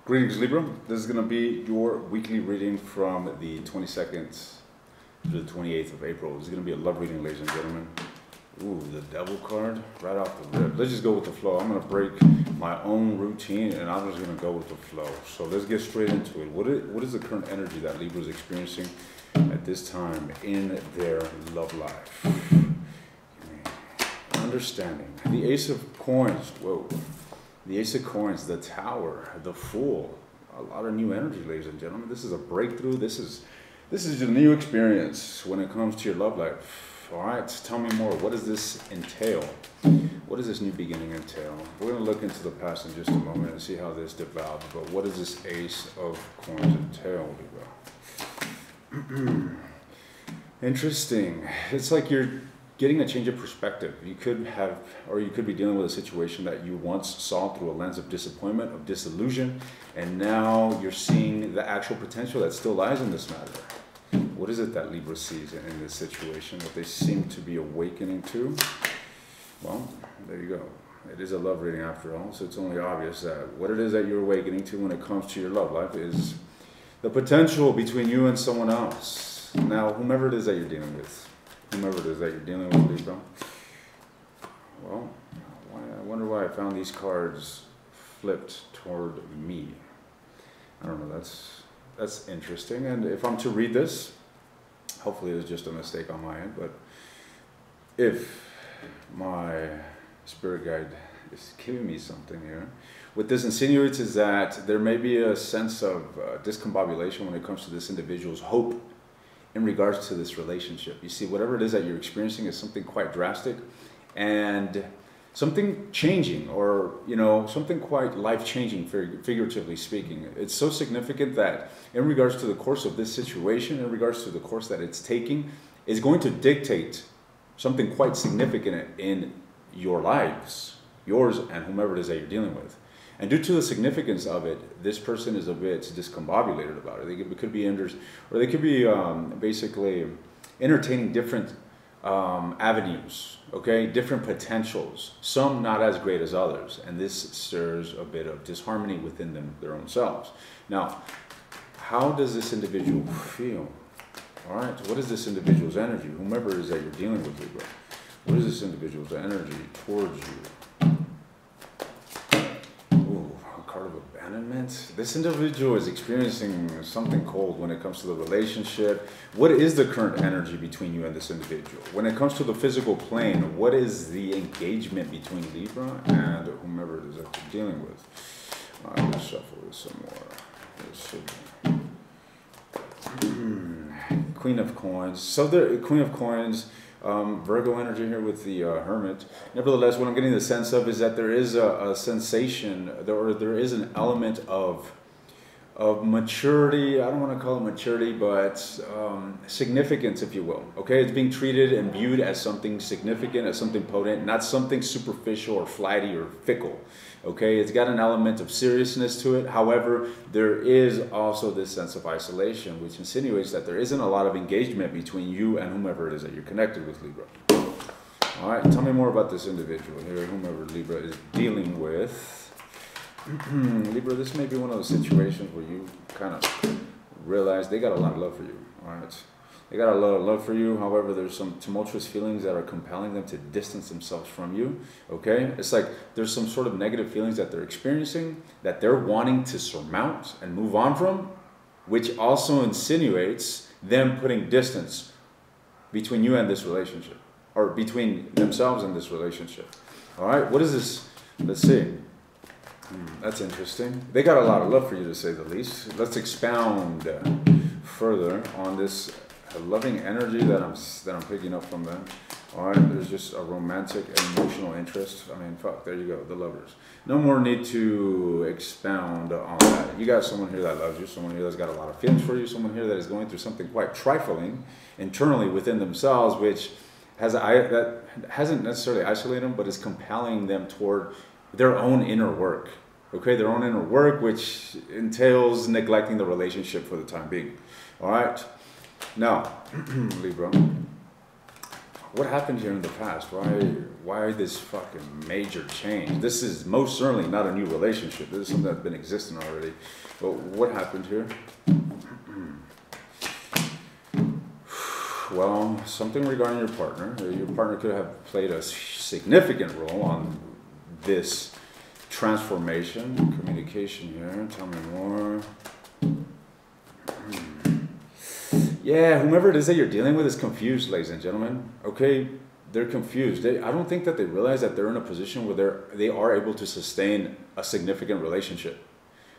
Greetings, Libra. This is going to be your weekly reading from the 22nd to the 28th of April. This is going to be a love reading, ladies and gentlemen. Ooh, the devil card right off the rip. Let's just go with the flow. I'm going to break my own routine and I'm just going to go with the flow. So let's get straight into it. What is the current energy that Libra is experiencing at this time in their love life? Understanding. The Ace of Coins. Whoa. The Ace of Coins, the Tower, the Fool. A lot of new energy, ladies and gentlemen. This is a breakthrough. This is a new experience when it comes to your love life. All right, tell me more. What does this entail? What does this new beginning entail? We're going to look into the past in just a moment and see how this developed. But what does this Ace of Coins entail, Libra? Interesting. It's like you're getting a change of perspective. You could have, or you could be dealing with a situation that you once saw through a lens of disappointment, of disillusion, and now you're seeing the actual potential that still lies in this matter. What is it that Libra sees in this situation, what they seem to be awakening to? Well, there you go. It is a love reading after all, so it's only obvious that what it is that you're awakening to when it comes to your love life is the potential between you and someone else. Now, whomever it is that you're dealing with, whomever it is that you're dealing with, Libra. Well, I wonder why I found these cards flipped toward me. I don't know, that's interesting. And if I'm to read this, hopefully it's just a mistake on my end, but if my spirit guide is giving me something here, what this insinuates is that there may be a sense of discombobulation when it comes to this individual's hope in regards to this relationship. You see, whatever it is that you're experiencing is something quite drastic and something changing, or, you know, something quite life-changing, figuratively speaking. It's so significant that in regards to the course of this situation, in regards to the course that it's taking, is going to dictate something quite significant in your lives, yours and whomever it is that you're dealing with. And due to the significance of it, this person is a bit discombobulated about it. They could be basically entertaining different avenues, okay, different potentials, some not as great as others. And this stirs a bit of disharmony within their own selves. Now, how does this individual feel? All right, what is this individual's energy? Whomever it is that you're dealing with, Libra, what is this individual's energy towards you? Card of abandonment. This individual is experiencing something cold when it comes to the relationship. What is the current energy between you and this individual? When it comes to the physical plane, what is the engagement between Libra and whomever it is that you're dealing with? I'm going to shuffle this some more. Queen of Coins. So the Queen of Coins, Virgo energy here with the Hermit. Nevertheless, what I'm getting the sense of is that there is a sensation, or there is an element of maturity. I don't want to call it maturity, but significance, if you will. Okay, it's being treated and viewed as something significant, as something potent, not something superficial or flighty or fickle. Okay, it's got an element of seriousness to it. However, there is also this sense of isolation, which insinuates that there isn't a lot of engagement between you and whomever it is that you're connected with, Libra. All right, tell me more about this individual here, whomever Libra is dealing with. Libra, this may be one of those situations where you kind of realize they got a lot of love for you. All right, they got a lot of love for you. However, there's some tumultuous feelings that are compelling them to distance themselves from you. Okay, it's like there's some sort of negative feelings that they're experiencing that they're wanting to surmount and move on from, which also insinuates them putting distance between you and this relationship, or between themselves and this relationship. All right, what is this? Let's see. That's interesting. They got a lot of love for you, to say the least. Let's expound further on this loving energy that I'm picking up from them. All right, there's just a romantic and emotional interest. I mean, fuck, there you go, the lovers. No more need to expound on that. You got someone here that loves you, someone here that's got a lot of feelings for you, someone here that is going through something quite trifling internally within themselves, which that hasn't necessarily isolated them, but is compelling them toward their own inner work. Okay, their own inner work, which entails neglecting the relationship for the time being. All right. Now, Libra, What happened here in the past? Why this fucking major change? This is most certainly not a new relationship. This is something that's been existing already. But what happened here? Well, something regarding your partner. Your partner could have played a significant role on this transformation. Communication here. Tell me more. Yeah, whomever it is that you're dealing with is confused, ladies and gentlemen. Okay, they're confused. I don't think that they realize that they're in a position where they are able to sustain a significant relationship.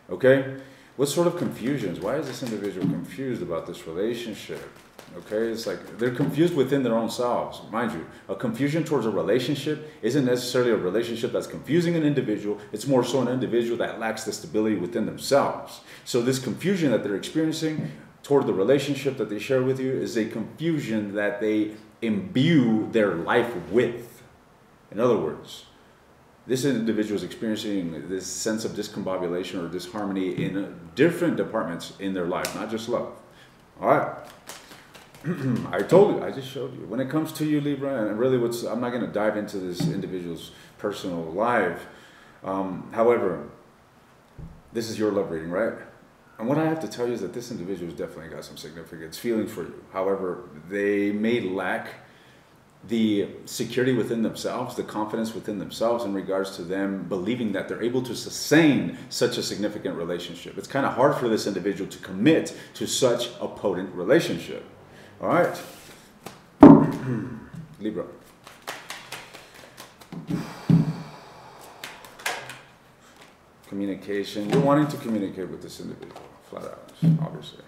Okay, what sort of confusions? Why is this individual confused about this relationship? Okay, it's like they're confused within their own selves. Mind you, a confusion towards a relationship isn't necessarily a relationship that's confusing an individual. It's more so an individual that lacks the stability within themselves. So this confusion that they're experiencing toward the relationship that they share with you is a confusion that they imbue their life with. In other words, this individual is experiencing this sense of discombobulation or disharmony in different departments in their life, not just love. All right. I told you, I just showed you. When it comes to you, Libra, and really I'm not going to dive into this individual's personal life. However, this is your love reading, right? And what I have to tell you is that this individual's definitely got some significance, feelings for you. However, they may lack the security within themselves, the confidence within themselves in regards to them believing that they're able to sustain such a significant relationship. It's kind of hard for this individual to commit to such a potent relationship. All right, Libra. Communication. You're wanting to communicate with this individual, flat out, obviously.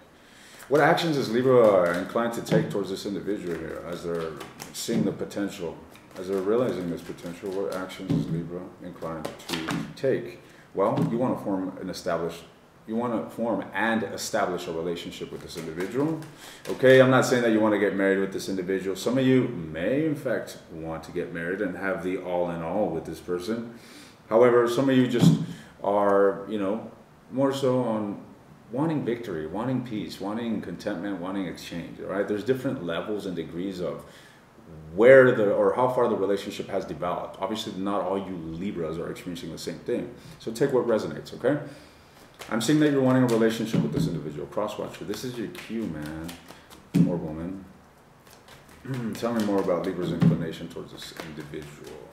What actions is Libra inclined to take towards this individual here as they're seeing the potential, as they're realizing this potential? What actions is Libra inclined to take? Well, you want to form and establish a relationship with this individual. Okay, I'm not saying that you want to get married with this individual. Some of you may, in fact, want to get married and have the all in all with this person. However, some of you just are, more so on wanting victory, wanting peace, wanting contentment, wanting exchange. All right, there's different levels and degrees of or how far the relationship has developed. Obviously, not all you Libras are experiencing the same thing. So take what resonates, okay? I'm seeing that you're wanting a relationship with this individual. Crosswatcher, this is your cue, man, or woman. Tell me more about Libra's inclination towards this individual.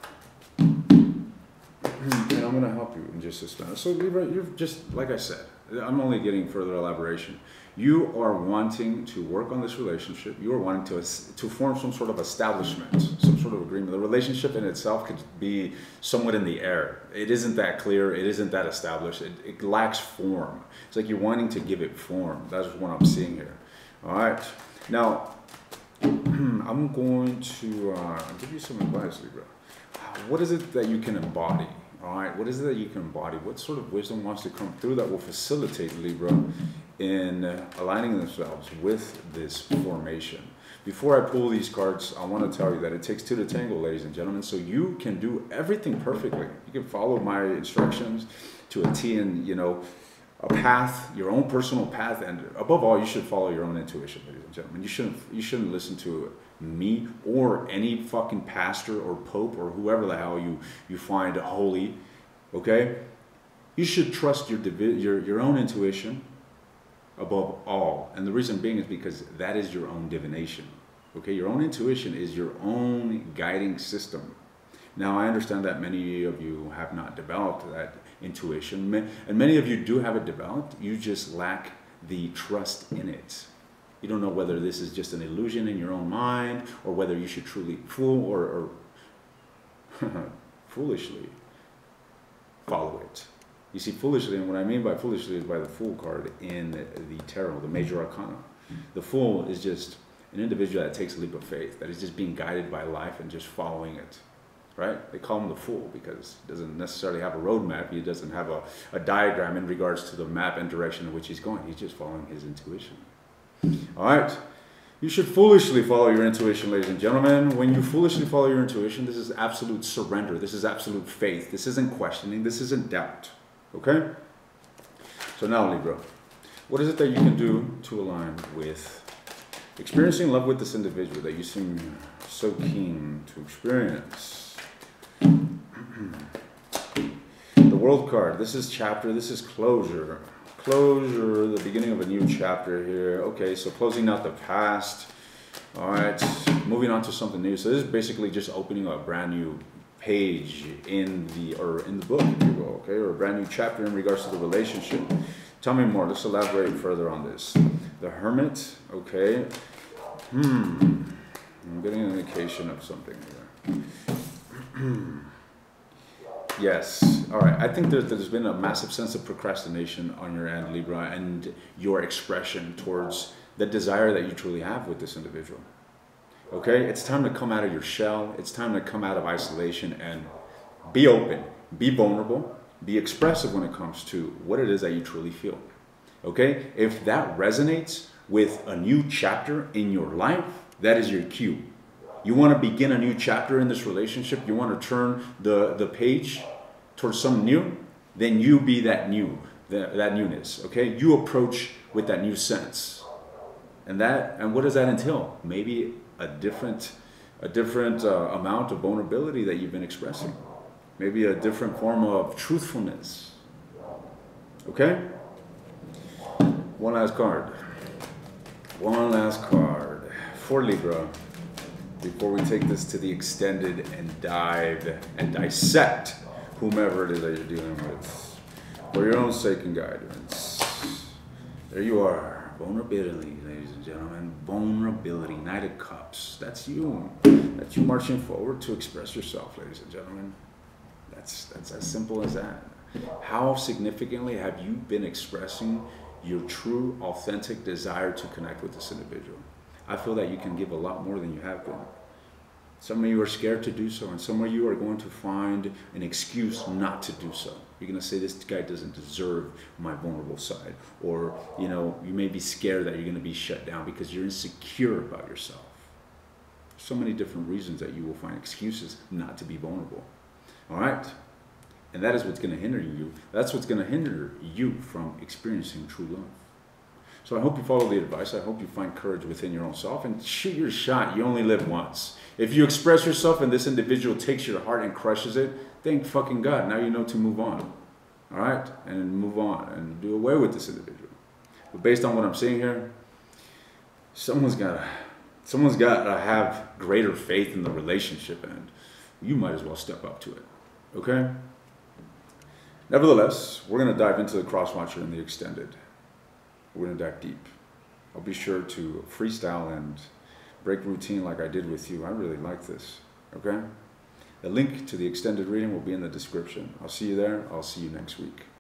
And I'm going to help you in just this minute. So Libra, you're just, like I said, I'm only getting further elaboration. You are wanting to work on this relationship. You are wanting to form some sort of establishment, some sort of agreement. The relationship in itself could be somewhat in the air. It isn't that clear. It isn't that established. It lacks form. It's like you're wanting to give it form. That's what I'm seeing here. All right. Now, I'm going to give you some advice, Libra. What is it that you can embody? All right, what is it that you can embody? What sort of wisdom wants to come through that will facilitate Libra in aligning themselves with this formation? Before I pull these cards, I want to tell you that it takes two to tango, ladies and gentlemen, so you can do everything perfectly. You can follow my instructions to a T and, a path, your own personal path, and above all, you should follow your own intuition, ladies and gentlemen. You shouldn't listen to me or any fucking pastor or pope or whoever the hell you find holy, okay? You should trust your own intuition above all. And the reason being is because that is your own divination, okay? Your own intuition is your own guiding system. Now, I understand that many of you have not developed that intuition, and many of you do have it developed. You just lack the trust in it. You don't know whether this is just an illusion in your own mind or whether you should truly foolishly follow it. You see, foolishly, and what I mean by foolishly is by the Fool card in the tarot, the major arcana. The Fool is just an individual that takes a leap of faith, that is just being guided by life and just following it. Right? They call him the Fool because he doesn't necessarily have a roadmap. He doesn't have a diagram in regards to the map and direction in which he's going. He's just following his intuition. All right. You should foolishly follow your intuition, ladies and gentlemen. When you foolishly follow your intuition, this is absolute surrender. This is absolute faith. This isn't questioning. This isn't doubt. Okay? So now, Libra, what is it that you can do to align with experiencing love with this individual that you seem so keen to experience. The World card. This is chapter. This is closure. Closure, the beginning of a new chapter here. Okay, so closing out the past. All right, moving on to something new. So this is basically just opening a brand new page in the book, if you will, okay, or a brand new chapter in regards to the relationship. Tell me more. Let's elaborate further on this. The Hermit, okay. I'm getting an indication of something here. Yes. All right. I think there's been a massive sense of procrastination on your end, Libra, and your expression towards the desire that you truly have with this individual. Okay? It's time to come out of your shell. It's time to come out of isolation and be open, be vulnerable, be expressive when it comes to what it is that you truly feel. Okay? If that resonates with a new chapter in your life, that is your cue. You want to begin a new chapter in this relationship, you want to turn the page towards something new, then you be that newness, okay? You approach with that new sense. And what does that entail? Maybe a different amount of vulnerability that you've been expressing. Maybe a different form of truthfulness. Okay? One last card. One last card for Libra. Before we take this to the extended and dive and dissect whomever it is that you're dealing with, for your own sake and guidance. There you are. Vulnerability, ladies and gentlemen. Vulnerability. Knight of Cups. That's you. That's you marching forward to express yourself, ladies and gentlemen. That's as simple as that. How significantly have you been expressing your true, authentic desire to connect with this individual? I feel that you can give a lot more than you have been. Some of you are scared to do so, and some of you are going to find an excuse not to do so. You're going to say, this guy doesn't deserve my vulnerable side. Or, you may be scared that you're going to be shut down because you're insecure about yourself. So many different reasons that you will find excuses not to be vulnerable. All right? And that is what's going to hinder you. That's what's going to hinder you from experiencing true love. So I hope you follow the advice. I hope you find courage within your own self and shoot your shot. You only live once. If you express yourself and this individual takes your heart and crushes it, thank fucking God. Now you know to move on. All right? And move on and do away with this individual. But based on what I'm seeing here, someone's got to have greater faith in the relationship, and you might as well step up to it. Okay? Nevertheless, we're going to dive into the cross-watcher in the extended. We're going to dive deep. I'll be sure to freestyle and break routine like I did with you. I really like this. Okay? The link to the extended reading will be in the description. I'll see you there. I'll see you next week.